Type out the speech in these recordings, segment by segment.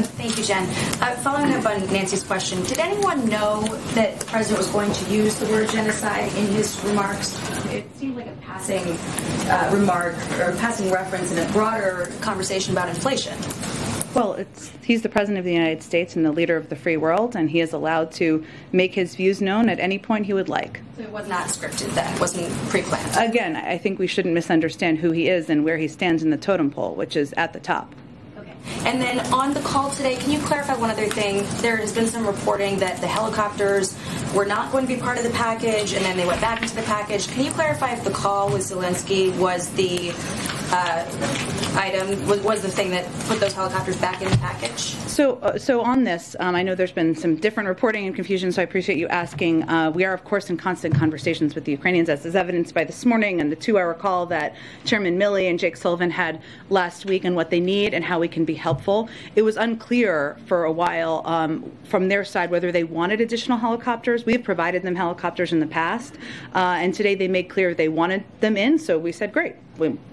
Thank you, Jen. Following up on Nancy's question, did anyone know that the president was going to use the word genocide in his remarks? It seemed like a passing remark or passing reference in a broader conversation about inflation. Well, he's the President of the United States and the leader of the free world, and he is allowed to make his views known at any point he would like. So it was not scripted then? It wasn't pre-planned? Again, I think we shouldn't misunderstand who he is and where he stands in the totem pole, which is at the top. Okay. And then on the call today, can you clarify one other thing? There has been some reporting that the helicopters were not going to be part of the package, and then they went back into the package. Can you clarify if the call with Zelensky was the was the thing that put those helicopters back in the package? So on this, I know there's been some different reporting and confusion, so I appreciate you asking. We are, of course, in constant conversations with the Ukrainians, as is evidenced by this morning and the 2-hour call that Chairman Milley and Jake Sullivan had last week on what they need and how we can be helpful. It was unclear for a while from their side whether they wanted additional helicopters. We have provided them helicopters in the past, and today they made clear they wanted them in, so we said, great.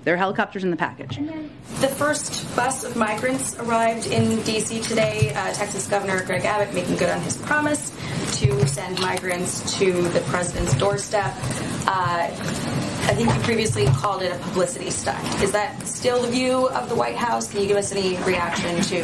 There are helicopters in the package. And then the first bus of migrants arrived in D.C. today. Texas Governor Greg Abbott making good on his promise to send migrants to the president's doorstep. I think you previously called it a publicity stunt. Is that still the view of the White House? Can you give us any reaction to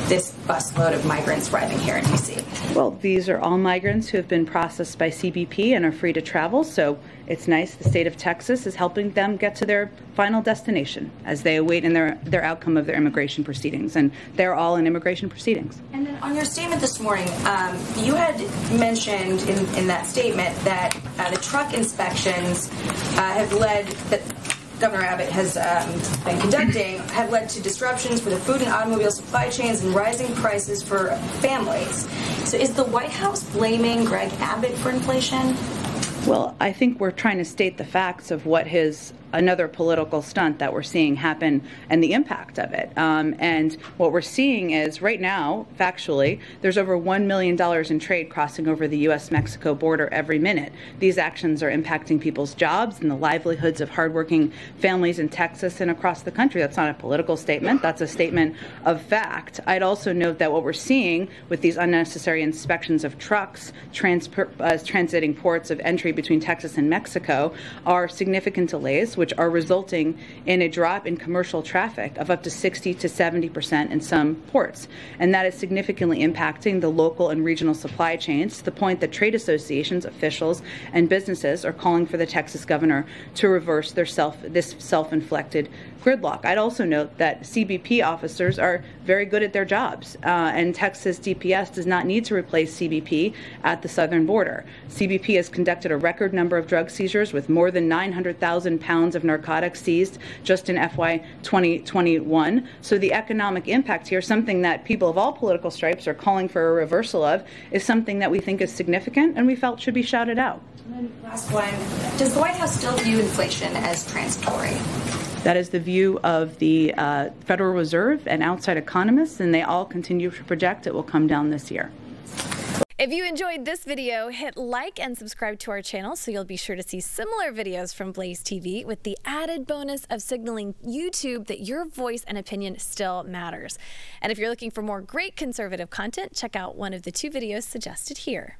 this busload of migrants arriving here in D.C.? Well, these are all migrants who have been processed by CBP and are free to travel, so it's nice the state of Texas is helping them get to their final destination as they await in their outcome of their immigration proceedings, and they're all in immigration proceedings. And then on your statement this morning, you had mentioned in that statement that the truck inspections have led that Governor Abbott has been conducting have led to disruptions for the food and automobile supply chains and rising prices for families. So is the White House blaming Greg Abbott for inflation? Well, I think we're trying to state the facts of what another political stunt that we're seeing happen and the impact of it. And what we're seeing is right now, factually, there's over $1 million in trade crossing over the U.S.-Mexico border every minute. These actions are impacting people's jobs and the livelihoods of hardworking families in Texas and across the country. That's not a political statement. That's a statement of fact. I'd also note that what we're seeing with these unnecessary inspections of trucks transiting ports of entry between Texas and Mexico are significant delays, which are resulting in a drop in commercial traffic of up to 60 to 70% in some ports. And that is significantly impacting the local and regional supply chains to the point that trade associations, officials, and businesses are calling for the Texas governor to reverse this self-inflicted gridlock. I'd also note that CBP officers are very good at their jobs, and Texas DPS does not need to replace CBP at the southern border. CBP has conducted a record number of drug seizures with more than 900,000 pounds of narcotics seized just in FY 2021. So the economic impact here, something that people of all political stripes are calling for a reversal of, is something that we think is significant and we felt should be shouted out. And then last one, does the White House still view inflation as transitory? That is the view of the Federal Reserve and outside economists, and they all continue to project it will come down this year. If you enjoyed this video, hit like and subscribe to our channel so you'll be sure to see similar videos from Blaze TV with the added bonus of signaling YouTube that your voice and opinion still matters. And if you're looking for more great conservative content, check out one of the 2 videos suggested here.